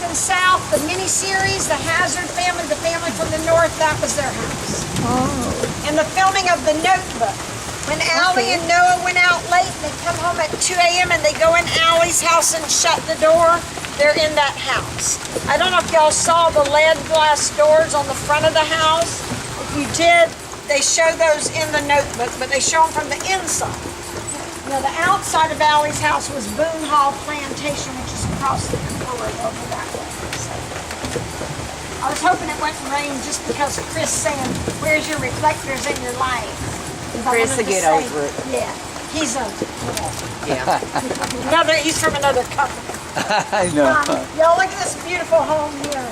and South, the miniseries, the Hazard family, the family from the North, that was their house. Oh. And the filming of The Notebook. When Allie and Noah went out late, they come home at 2 a.m. and they go in Allie's house and shut the door. They're in that house. I don't know if y'all saw the lead glass doors on the front of the house. If you did, they show those in The Notebook, but they show them from the inside. Now the outside of Allie's house was Boone Hall Plantation, which is across the Cooper River over that way. So, I was hoping it wouldn't rain just because Chris saying, "Where's your reflectors in your life?" Chris will get over it. Yeah, he's over it. Yeah. He's from another company. I know. Y'all look at this beautiful home here.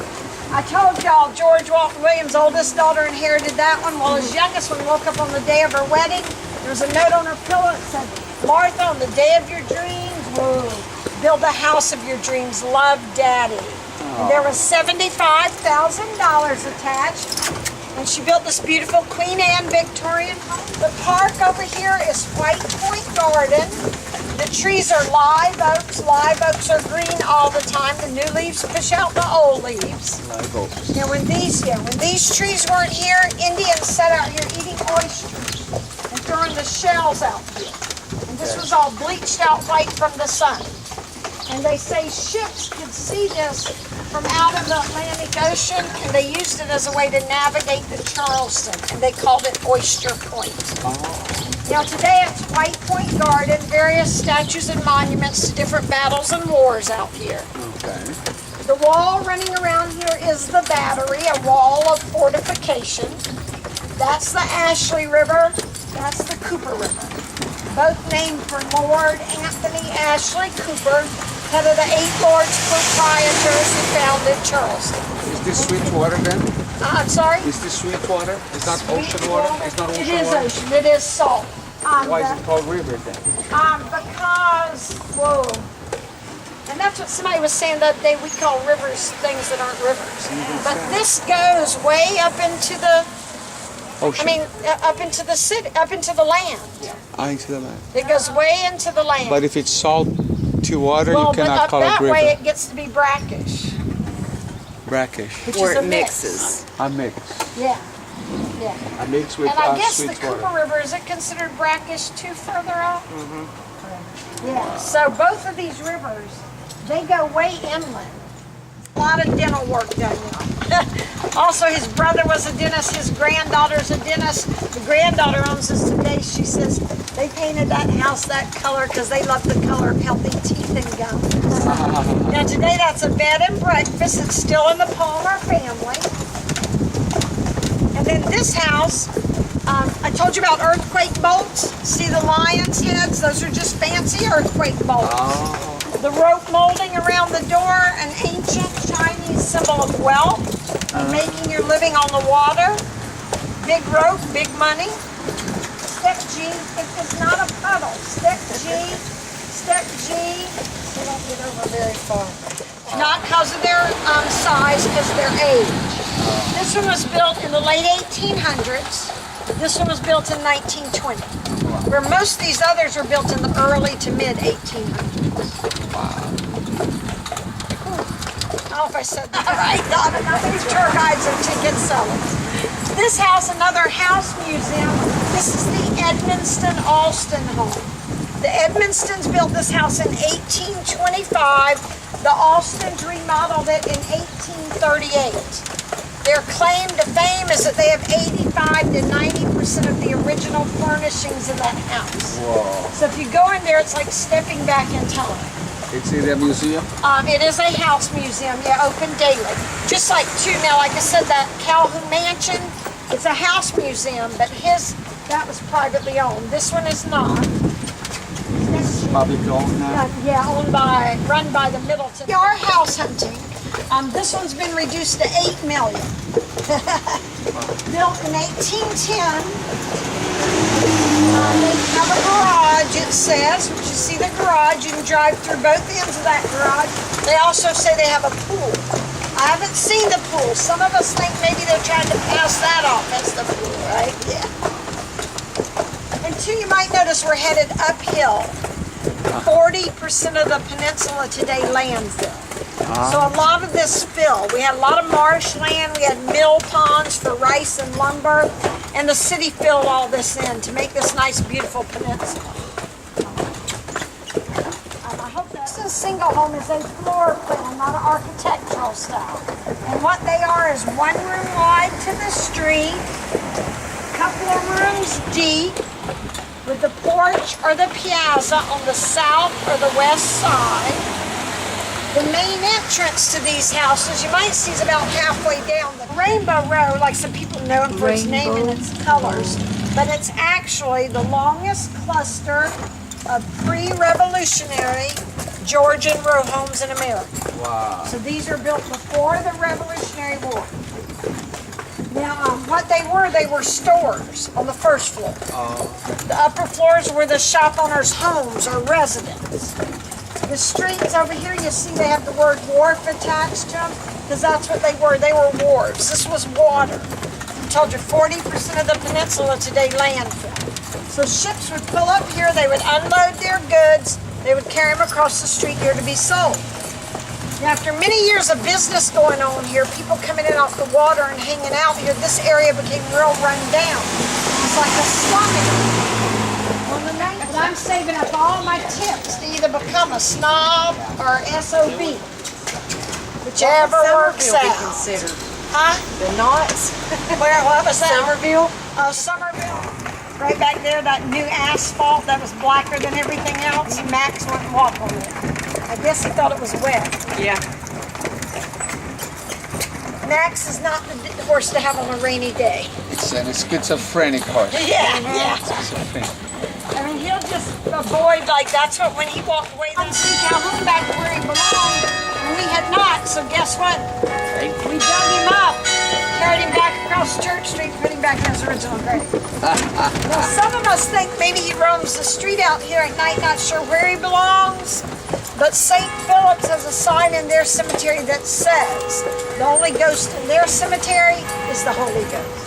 I told y'all George Walton Williams' oldest daughter inherited that one. Well, his youngest one woke up on the day of her wedding. There was a note on her pillow that said, "Martha, on the day of your dreams, build the house of your dreams. Love, Daddy." And there was $75,000 attached. And she built this beautiful Queen Anne Victorian home. The park over here is White Point Garden. The trees are live oaks. Live oaks are green all the time. The new leaves push out the old leaves. Live oaks. Now when these trees weren't here, Indians sat out here eating oysters and throwing the shells out here. And this was all bleached out white from the sun. And they say ships could see this from out of the Atlantic Ocean, and they used it as a way to navigate the Charleston, and they called it Oyster Point. Now today it's White Point Garden, various statues and monuments to different battles and wars out here. Okay. The wall running around here is the battery, a wall of fortification. That's the Ashley River, that's the Cooper River. Both named for Lord Anthony Ashley Cooper, head of the 8 Lords Proprietors who founded Charleston. Is this sweet water then? I'm sorry? Is this sweet water? It's not ocean water? It's not ocean It is water? ocean, it is salt. Why is it called river then? Because, and that's what somebody was saying the other day, we call rivers things that aren't rivers. But this goes way up into the, Ocean. up into the city, up into the land. Into the land. It goes way into the land. But if it's salty water, you cannot call it that river. way it gets to be brackish. Brackish. Which Where is a it mix. mixes. A mix. Yeah. Yeah. A mix with And I guess sweet the Cooper water. River, is it considered brackish too further up? Yeah, so both of these rivers, they go way inland. A lot of dental work done now. Also, his brother was a dentist, his granddaughter's a dentist. The granddaughter owns this today. She says they painted that house that color because they love the color of healthy teeth and gums. Now today that's a bed and breakfast. It's still in the Palmer family. And then this house, I told you about earthquake bolts. See the lion's heads? Those are just fancy earthquake bolts. The rope molding around the door, an ancient Chinese symbol of wealth, making your living on the water. Big rope, big money. Step G, it is not a puddle. Step G, they don't get over very far. Not because of their size, because of their age. This one was built in the late 1800s. This one was built in 1920. Where most of these others were built in the early to mid 1800s. I don't know if I said that right, Donna. These tour guides are ticket sellers. This house, another house museum. This is the Edmonston Alston home. The Edmonstons built this house in 1825. The Alstons remodeled it in 1838. Their claim to fame is that they have 85 to 90% of the original furnishings in that house. Whoa. So if you go in there, it's like stepping back in time. It's in a museum? It is a house museum, yeah, open daily. Just like now, like I said, that Calhoun Mansion, it's a house museum, but that was privately owned. This one is not. Public owned now? Yeah, run by the Middleton. We are house hunting. This one's been reduced to $8 million. Built in 1810. They have a garage, it says, which you see the garage. You can drive through both ends of that garage. They also say they have a pool. I haven't seen the pool. Some of us think maybe they're trying to pass that off as the pool, right? Yeah. And two, you might notice we're headed uphill. 40% of the peninsula today landfill. So a lot of this filled. We had a lot of marshland. We had mill ponds for rice and lumber. And the city filled all this in to make this nice, beautiful peninsula. I hope this is single home is a floor plan, not an architectural style. And what they are is one room wide to the street, couple of rooms deep, with the porch or the piazza on the south or the west side. The main entrance to these houses, you might see, is about halfway down the Rainbow Road, like some people know it for its name and its colors. But it's actually the longest cluster of pre-revolutionary Georgian row homes in America. Wow. So these are built before the Revolutionary War. Now, what they were stores on the first floor. The upper floors were the shop owners' homes or residences. The streets over here, you see they have the word wharf attached to them, because that's what they were. They were wharves. This was water. I told you 40% of the peninsula today landfill. So ships would pull up here, they would unload their goods, they would carry them across the street here to be sold. Now, after many years of business going on here, people coming in off the water and hanging out here, this area became real run down. It's like a slum area. But I'm saving up all my tips to either become a snob or SOB. Whichever works Somerville be out. considered? Huh? The knots? What was that? Somerville? Somerville. Right back there, that new asphalt that was blacker than everything else. Max wouldn't walk on it. I guess he thought it was wet. Yeah. Max is not the horse to have on a rainy day. It's a schizophrenic horse. Yeah, yeah. Schizophrenic. I mean, he'll just avoid, like, that's what, when he walked away, let's see Calhoun back to where he belonged, and we had not, so guess what? We dug him up, carried him back across Church Street, put him back in his original grave. Now, some of us think maybe he roams the street out here at night, not sure where he belongs, but St. Philip's has a sign in their cemetery that says the only ghost in their cemetery is the Holy Ghost.